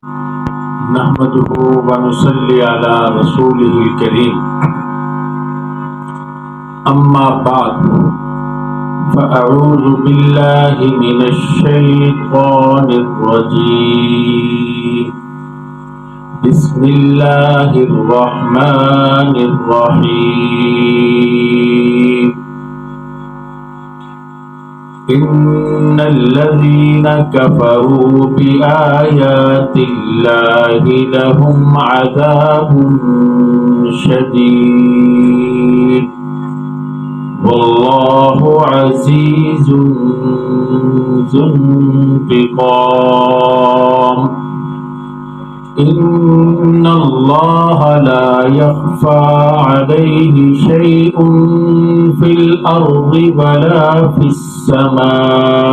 نحمده ونصلي على رسوله الكريم اما بعد فاعوذ بالله من الشيطان الرجيم بسم الله الرحمن الرحيم إن الذين كفروا بآيات الله لهم عذاب شديد والله عزيز ذو انتقام إن الله لا يخفى عليه شيء في الأرض ولا في السماء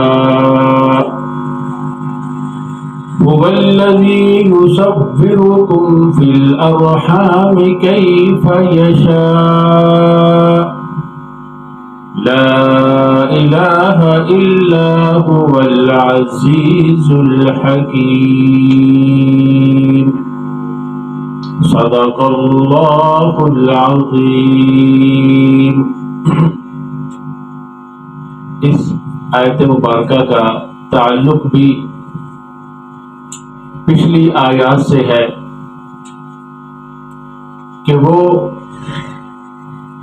هو الذي يصوركم في الأرحام كيف يشاء لا إله إلا هو العزيز الحكيم صدق اللہ العظیم۔ اس آیت مبارکہ کا تعلق بھی پچھلی آیات سے ہے کہ وہ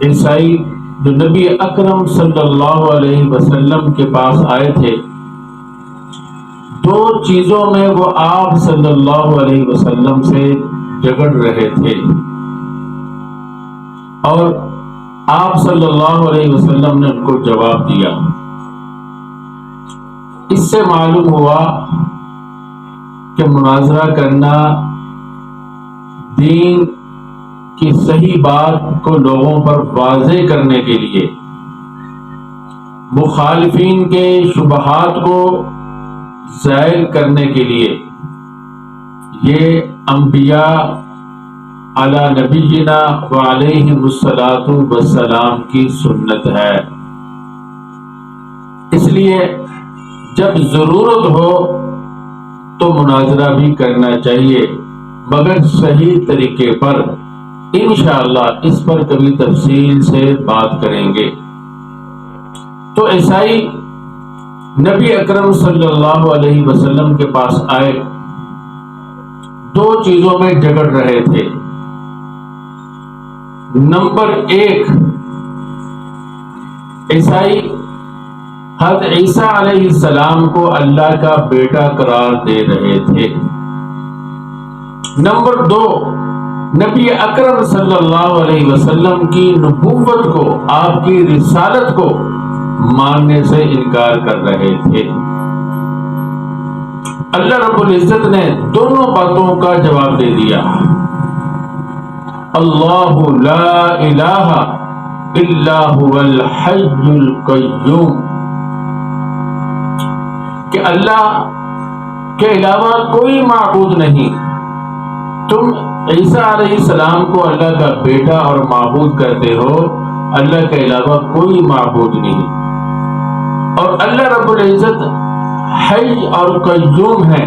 عیسائی جو نبی اکرم صلی اللہ علیہ وسلم کے پاس آئے تھے، دو چیزوں میں وہ آپ صلی اللہ علیہ وسلم سے جھگڑ رہے تھے، اور آپ صلی اللہ علیہ وسلم نے ان کو جواب دیا۔ اس سے معلوم ہوا کہ مناظرہ کرنا دین کی صحیح بات کو لوگوں پر واضح کرنے کے لیے، مخالفین کے شبہات کو زائل کرنے کے لیے، یہ انبیاء علی نبینا وعلیہم الصلاۃ والسلام کی سنت ہے۔ اس لیے جب ضرورت ہو تو مناظرہ بھی کرنا چاہیے، مگر صحیح طریقے پر۔ انشاءاللہ اس پر کبھی تفصیل سے بات کریں گے۔ تو عیسائی نبی اکرم صلی اللہ علیہ وسلم کے پاس آئے، دو چیزوں میں جھگڑ رہے تھے۔ نمبر ایک، عیسائی حضرت عیسیٰ علیہ السلام کو اللہ کا بیٹا قرار دے رہے تھے۔ نمبر دو، نبی اکرم صلی اللہ علیہ وسلم کی نبوت کو، آپ کی رسالت کو ماننے سے انکار کر رہے تھے۔ اللہ رب العزت نے دونوں باتوں کا جواب دے دیا۔ اللہ لا الہ الا هو الحی القیوم، کہ اللہ کے علاوہ کوئی معبود نہیں۔ تم عیسیٰ علیہ السلام کو اللہ کا بیٹا اور معبود کرتے ہو، اللہ کے علاوہ کوئی معبود نہیں۔ اور اللہ رب العزت حی اور قیوم ہے۔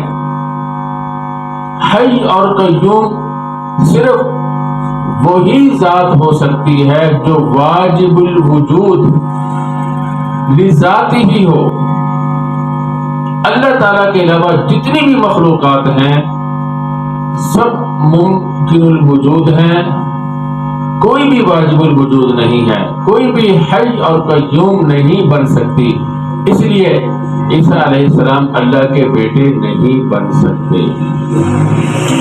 حی اور قیوم صرف وہی ذات ہو سکتی ہے جو واجب الوجود لذاتی ہی ہو۔ اللہ تعالیٰ کے علاوہ جتنی بھی مخلوقات ہیں سب ممکن الوجود ہیں، کوئی بھی واجب الوجود نہیں ہے، کوئی بھی حی اور قیوم نہیں بن سکتی۔ اس لیے عیسیٰ علیہ السلام اللہ کے بیٹے نہیں بن سکتے۔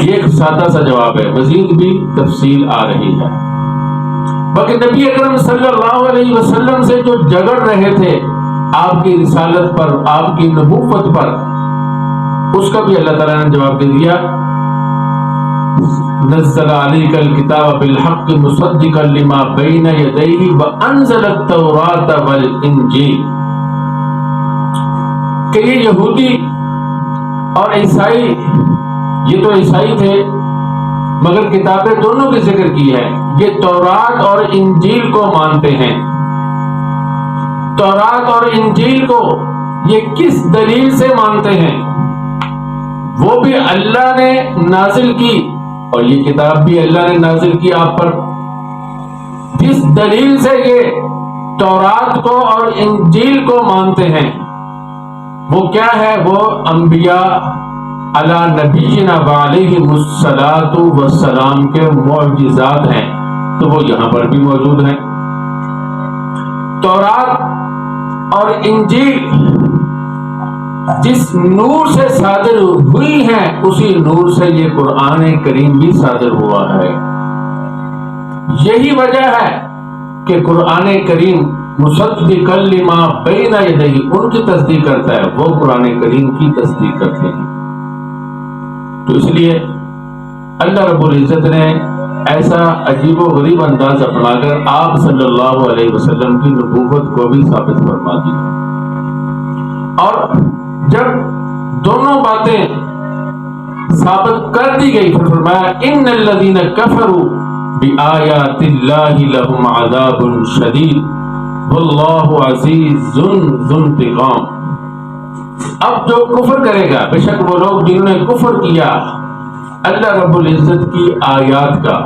یہ ایک سادہ سا جواب ہے، مزید بھی تفصیل آ رہی ہے۔ باقی نبی اکرم صلی اللہ علیہ وسلم سے جو جھگڑ رہے تھے آپ کی رسالت پر، آپ کی نبوت پر، اس کا بھی اللہ تعالیٰ نے جواب دے دیا۔ نزل علیک الکتاب بالحق مصدقا لما بین یدیہ وانزل التوراۃ والانجیل، کہ یہ یہودی اور عیسائی، یہ تو عیسائی تھے مگر کتابیں دونوں کے ذکر کی ہے، یہ تورات اور انجیل کو مانتے ہیں۔ تورات اور انجیل کو یہ کس دلیل سے مانتے ہیں؟ وہ بھی اللہ نے نازل کی، اور یہ کتاب بھی اللہ نے نازل کی آپ پر، جس دلیل سے یہ تورات کو اور انجیل کو مانتے ہیں۔ وہ کیا ہے؟ وہ انبیاء علی نبینا وعلیہم الصلاۃ والسلام کے معجزات ہیں، تو وہ یہاں پر بھی موجود ہیں۔ تورات اور انجیل جس نور سے صادر ہوئی ہیں، اسی نور سے یہ قرآن کریم بھی صادر ہوا ہے۔ یہی وجہ ہے کہ قرآن کریم مصدقا لما بین یدیہ ان کی تصدیق کرتا ہے، وہ قرآن کریم کی تصدیق کرتے ہیں۔ تو اس لیے اللہ رب العزت نے ایسا عجیب و غریب انداز اپنا کر آپ صلی اللہ علیہ وسلم کی نبوت کو بھی ثابت فرما دی۔ اور جب دونوں باتیں ثابت کر دی گئی، پھر فرمایا ان الذین کفروا بآیات اللہ لہم عذاب شدید واللہ عزیز ذو انتقام۔ اب جو کفر کرے گا، بے شک وہ لوگ جنہوں نے کفر کیا اللہ رب العزت کی آیات کا،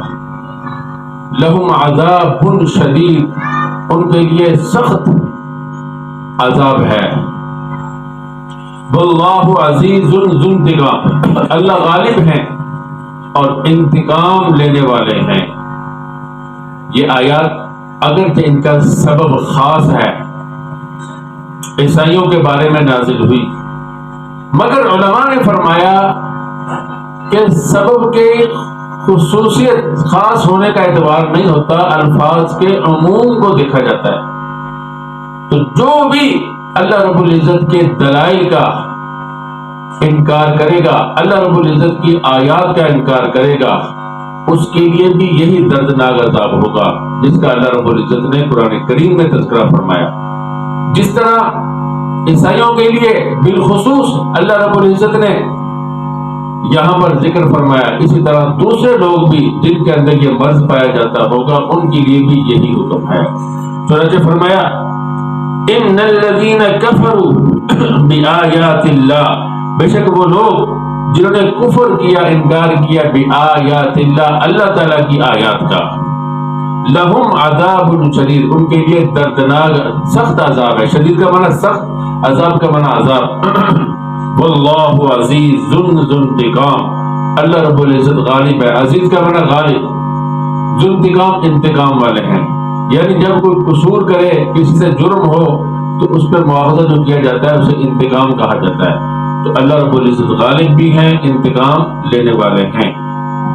لہم عذاب شدید، ان کے لیے سخت عذاب ہے۔ واللہ عزیز ذو انتقام، اللہ غالب ہیں اور انتقام لینے والے ہیں۔ یہ آیات اگرچہ ان کا سبب خاص ہے، عیسائیوں کے بارے میں نازل ہوئی، مگر علماء نے فرمایا کہ سبب کے خصوصیت خاص ہونے کا اعتبار نہیں ہوتا، الفاظ کے عموم کو دیکھا جاتا ہے۔ تو جو بھی اللہ رب العزت کے دلائل کا انکار کرے گا، اللہ رب العزت کی آیات کا انکار کرے گا، اس کے لیے بھی یہی دردناک عذاب ہوگا جس کا اللہ رب العزت نے قرآن کریم میں تذکرہ فرمایا۔ جس طرح عیسائیوں کے لیے بالخصوص اللہ رب العزت نے یہاں پر ذکر فرمایا، اسی طرح دوسرے لوگ بھی جن کے اندر یہ مرض پایا جاتا ہوگا ان کے لیے بھی یہی حکم ہے۔ چنانچہ فرمایا ان الذین کفروا بآیات اللہ، بے شک وہ لوگ جنہوں نے کفر کیا، انکار کیا بآیات اللہ، اللہ تعالیٰ کی آیات کا، لہم عذاب شدید، ان کے لیے دردناک سخت عذاب ہے۔ شدید کا معنی سخت، عذاب کا معنی عذاب۔ واللہ عزیز ذو انتقام، اللہ رب العزت غالب ہے، عزیز کا معنی غالب، ذو انتقام انتقام والے ہیں۔ یعنی جب کوئی قصور کرے، کسی سے جرم ہو، تو اس پر مواخذہ جو کیا جاتا ہے اسے انتقام کہا جاتا ہے۔ تو اللہ رب العزت غالب بھی ہیں، انتقام لینے والے ہیں۔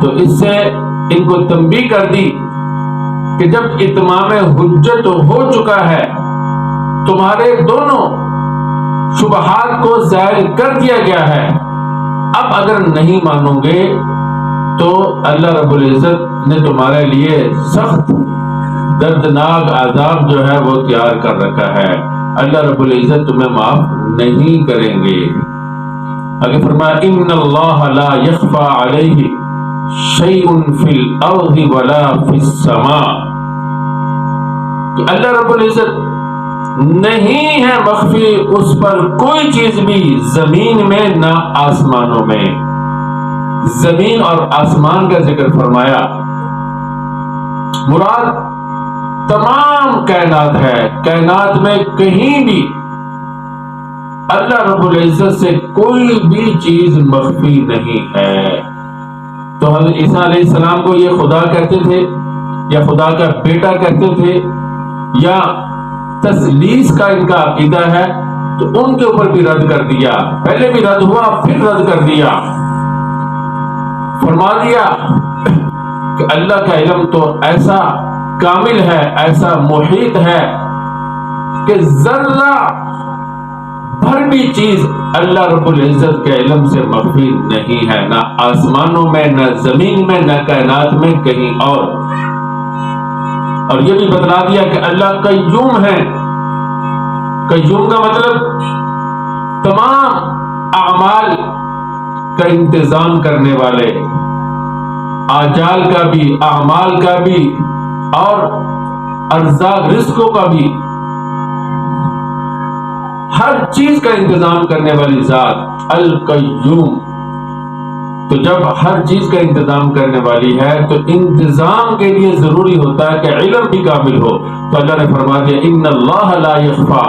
تو اس سے ان کو تنبیہ کر دی کہ جب اتمام حجت ہو چکا ہے، تمہارے دونوں شبہات کو زائل کر دیا گیا ہے، اب اگر نہیں مانو گے تو اللہ رب العزت نے تمہارے لیے سخت دردناک عذاب جو ہے وہ تیار کر رکھا ہے، اللہ رب العزت تمہیں معاف نہیں کریں گے۔ آگے فرمایا ان اللہ لا یخفی علیہ شیء فی الارض ولا فی السماء، کہ اللہ رب العزت نہیں ہے مخفی اس پر کوئی چیز بھی، زمین میں نہ آسمانوں میں۔ زمین اور آسمان کا ذکر فرمایا، مراد تمام کائنات ہے، کائنات میں کہیں بھی اللہ رب العزت سے کوئی بھی چیز مخفی نہیں ہے۔ تو حضرت عیسیٰ علیہ السلام کو یہ خدا کہتے تھے یا خدا کا بیٹا کہتے تھے یا تثلیث کا ان کا عقیدہ ہے، تو ان کے اوپر بھی رد کر دیا، پہلے بھی رد ہوا پھر رد کر دیا، فرما دیا کہ اللہ کا علم تو ایسا کامل ہے، ایسا محیط ہے کہ ذرہ بھر بھی چیز اللہ رب العزت کے علم سے مخفی نہیں ہے، نہ آسمانوں میں، نہ زمین میں، نہ کائنات میں کہیں اور۔ اور یہ بھی بتلا دیا کہ اللہ قیوم ہے۔ قیوم کا مطلب تمام اعمال کا انتظام کرنے والے، آجال کا بھی، اعمال کا بھی، اور ارزاق رزقوں کا بھی، ہر چیز کا انتظام کرنے والی ذات القیوم۔ تو جب ہر چیز کا انتظام کرنے والی ہے تو انتظام کے لیے ضروری ہوتا ہے کہ علم بھی کامل ہو. تو اللہ نے فرما دیا ان اللہ لا یخفی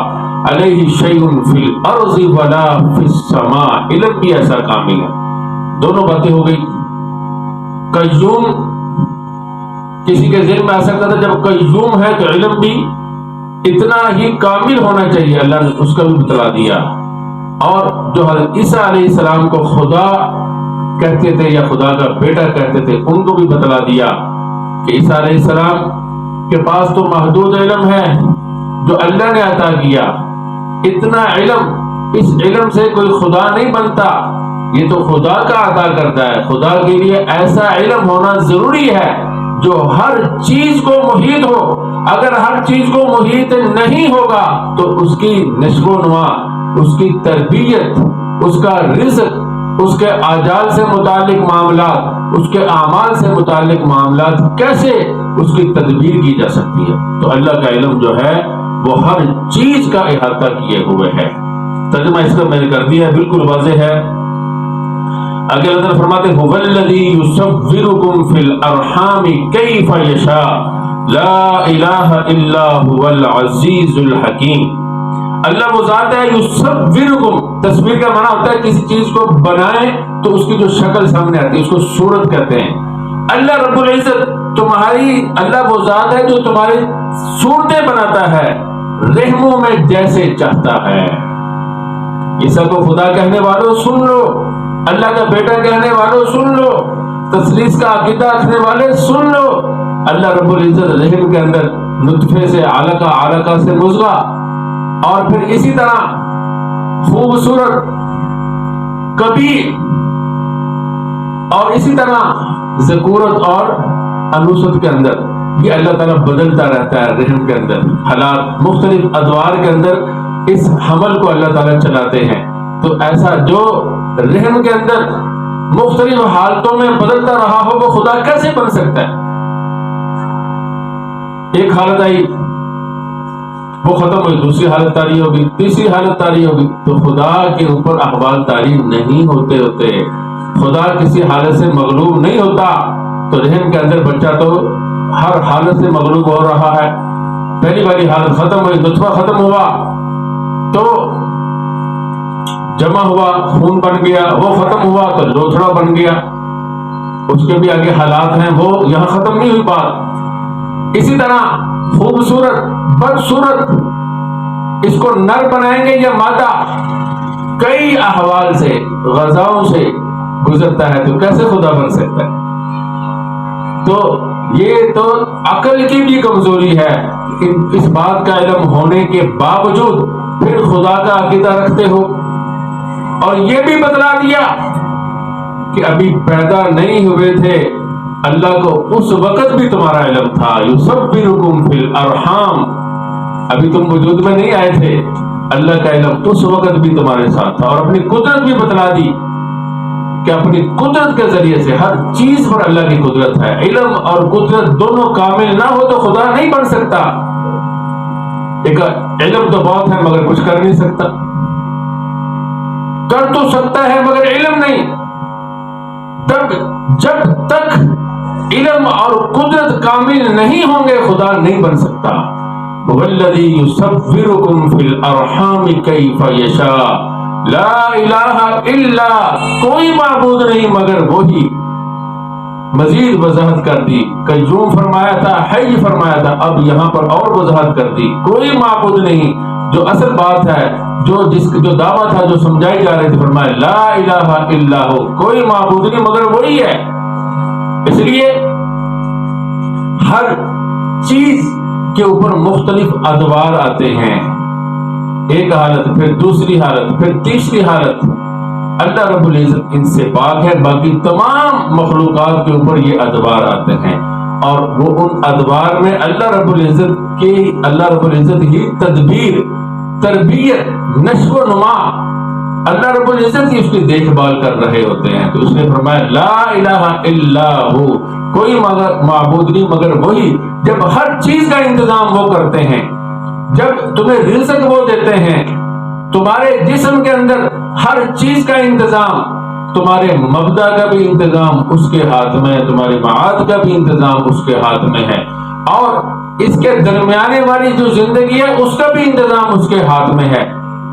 علیہ شیء فی الارض ولا فی السماء. علم بھی ایسا کامل ہے. دونوں باتیں ہو گئی. قیوم کسی کے ذہن میں آ سکتا تھا جب قیوم ہے تو علم بھی اتنا ہی کامل ہونا چاہیے، اللہ نے اس کا بھی بتلا دیا. اور جو حضرت عیسیٰ علیہ السلام کو خدا کہتے تھے یا خدا کا بیٹا کہتے تھے ان کو بھی بتلا دیا کہ عیسیٰ علیہ السلام کے پاس تو محدود علم ہے جو اللہ نے عطا کیا. اتنا علم، اس علم سے کوئی خدا نہیں بنتا، یہ تو خدا کا عطا کرتا ہے. خدا کے لیے ایسا علم ہونا ضروری ہے جو ہر چیز کو محیط ہو. اگر ہر چیز کو محیط نہیں ہوگا تو اس کی نشو و نما، اس کی تربیت، اس کا رزق، اس کے اعمال سے متعلق معاملات، اس کے اعمال سے متعلق معاملات کیسے اس کی تدبیر کی جا سکتی ہے؟ تو اللہ کا علم جو ہے وہ ہر چیز کا احاطہ کیے ہوئے ہے. ترجمہ اس کا میں نے کر دیا ہے، بالکل واضح ہے. آگے اللہ تعالیٰ فرماتے هو الذی یصورکم فی الارحام کیف یشاء لا الہ الا هو العزیز الحکیم. اللہ وہ ذات ہے یصورکم، تصویر کا معنی ہوتا ہے کسی چیز کو بنائیں تو اس کی جو شکل سامنے آتی ہے اس کو صورت کہتے ہیں. اللہ رب العزت تمہاری، اللہ وہ ذات ہے جو تمہاری صورتیں بناتا ہے رحموں میں جیسے چاہتا ہے. عیسیٰ کو خدا کہنے والوں سن لو، اللہ کا بیٹا کہنے والوں سن لو، تثلیث کا عقیدہ رکھنے والے سن لو. اللہ رب العزت رحم کے اندر نطفے سے علقہ، علقہ سے مضغہ، اور پھر اسی طرح خوبصورت کبیر، اور اسی طرح ذکورت اور انوثت کے اندر یہ اللہ تعالیٰ بدلتا رہتا ہے. رحم کے اندر حالات مختلف ادوار کے اندر اس حمل کو اللہ تعالیٰ چلاتے ہیں. تو ایسا جو رحم کے اندر مختلف حالتوں میں بدلتا رہا ہو وہ خدا کیسے بن سکتا ہے؟ ایک حالت آئی وہ ختم ہوئی، دوسری حالت طاری ہوگی، تیسری حالت طاری ہوگی. تو خدا کے اوپر احوال طاری نہیں ہوتے. خدا کسی حالت سے مغلوب نہیں ہوتا. تو رحم کے اندر بچہ تو ہر حالت سے مغلوب ہو رہا ہے. پہلی والی حالت ختم ہوئی، نطفہ ختم ہوا تو جمع ہوا، خون بن گیا، وہ ختم ہوا تو لوتھڑا بن گیا. اس کے بھی آگے حالات ہیں، وہ یہاں ختم نہیں ہوئی بات. اسی طرح خوبصورت بدصورت، اس کو نر بنائیں گے یا مادہ، کئی احوال سے، غذاؤں سے گزرتا ہے تو کیسے خدا بن سکتا ہے؟ تو یہ تو عقل کی بھی کمزوری ہے. اس بات کا علم ہونے کے باوجود پھر خدا کا عقیدہ رکھتے ہو. اور یہ بھی بتلا دیا کہ ابھی پیدا نہیں ہوئے تھے اللہ کو اس وقت بھی تمہارا علم تھا. یصورکم فی الارحام، ابھی تم وجود میں نہیں آئے تھے، اللہ کا علم اس وقت بھی تمہارے ساتھ تھا. اور اپنی قدرت بھی بتلا دی کہ اپنی قدرت کے ذریعے سے ہر چیز پر اللہ کی قدرت ہے. علم اور قدرت دونوں کامل نہ ہو تو خدا نہیں بن سکتا. ایک علم تو بہت ہے مگر کچھ کر نہیں سکتا، کر تو سکتا ہے مگر علم نہیں. جب تک علم اور قدرت کامل نہیں ہوں گے خدا نہیں بن سکتا. وَالَّذِي يُصَوِّرُكُمْ فِي الْأَرْحَامِ كَيْفَ يَشَاءُ لا الہ الا، کوئی معبود نہیں مگر وہی. مزید وضاحت کر دی، قیوم فرمایا تھا، حی فرمایا تھا، اب یہاں پر اور وضاحت کر دی. کوئی معبود نہیں، جو اصل بات ہے، جو دعویٰ تھا، جو سمجھائی جا رہی تھی، فرمایا لا الہ الا ہو، کوئی معبود نہیں مگر وہی ہے. اس لیے ہر چیز کے اوپر مختلف ادوار آتے ہیں. ایک حالت، پھر دوسری حالت، پھر تیسری حالت. اللہ رب العزت ان سے پاک ہے، باقی تمام مخلوقات کے اوپر یہ ادوار آتے ہیں. اور وہ ان ادوار میں اللہ رب العزت ہی تدبیر، تربیت، نشو و نما، اللہ رب العزت ہی اس کی دیکھ بھال کر رہے ہوتے ہیں. تو اس نے فرمایا لا الہ الا ہو، کوئی معبود نہیں مگر وہی. جب ہر چیز کا انتظام وہ کرتے ہیں، جب تمہیں رزق وہ دیتے ہیں، تمہارے جسم کے اندر ہر چیز کا انتظام، تمہارے مبدا کا بھی انتظام اس کے ہاتھ میں ہے، تمہارے معاد کا بھی انتظام اس کے ہاتھ میں ہے، اور اس کے درمیانے والی جو زندگی ہے اس کا بھی انتظام اس کے ہاتھ میں ہے۔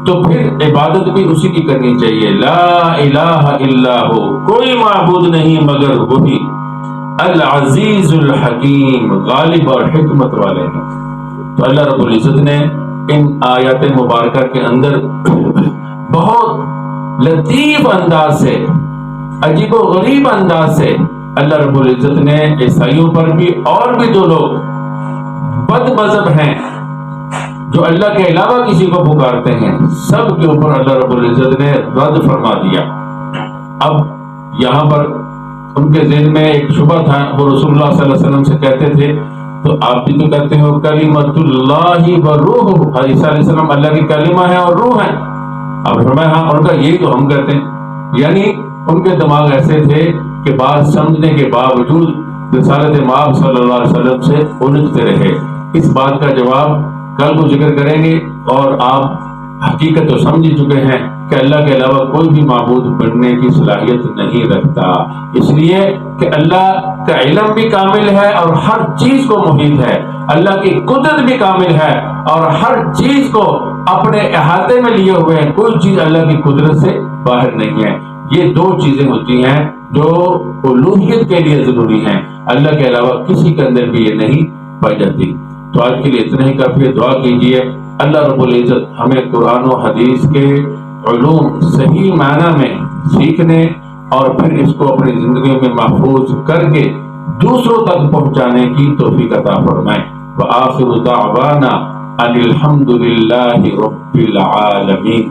تو پھر عبادت بھی اسی کی کرنی چاہیے۔ لا الہ الا ہو، کوئی معبود نہیں مگر وہی، العزیز الحکیم، غالب اور حکمت والے ہیں۔ تو اللہ رب العزت نے ان آیات مبارکہ کے اندر بہت لطیف انداز سے، عجیب و غریب انداز سے اللہ رب العزت نے عیسائیوں پر بھی، اور بھی جو لوگ بد مذہب ہیں جو اللہ کے علاوہ کسی کو پکارتے ہیں، سب کے اوپر اللہ رب العزت نے رد فرما دیا۔ اب یہاں پر ان کے ذہن میں ایک شبہ تھا، وہ رسول اللہ صلی اللہ علیہ وسلم سے کہتے تھے، تو آپ بھی تو کہتے ہو کلمۃ اللہ و روح، عیسیٰ علیہ السلام اللہ کی کلمہ ہے اور روح ہے۔ اب فرمایا ہاں، ان کا یہی تو ہم کہتے ہیں۔ یعنی ان کے دماغ ایسے تھے کہ بات سمجھنے کے باوجود رسالت مآب صلی اللہ علیہ وسلم سے الجھتے رہے۔ اس بات کا جواب کل کو ذکر کریں گے، اور آپ حقیقت تو سمجھ ہی چکے ہیں کہ اللہ کے علاوہ کوئی بھی معبود بننے کی صلاحیت نہیں رکھتا، اس لیے کہ اللہ کا علم بھی کامل ہے اور ہر چیز کو محیط ہے، اللہ کی قدرت بھی کامل ہے اور ہر چیز کو اپنے احاطے میں لیے ہوئے ہیں، کوئی چیز اللہ کی قدرت سے باہر نہیں ہے۔ یہ دو چیزیں ہوتی ہیں جو الوہیت کے لیے ضروری ہیں، اللہ کے علاوہ کسی کے اندر بھی یہ نہیں پائی جاتی۔ تو آج کے لیے اتنا ہی کافی ہے، دعا کیجیے اللہ رب العزت ہمیں قرآن و حدیث کے علوم صحیح معنی میں سیکھنے اور پھر اس کو اپنی زندگی میں محفوظ کر کے دوسروں تک پہنچانے کی توفیق عطا فرمائے۔ وآخر دعوانا ان الحمد للہ رب العالمین۔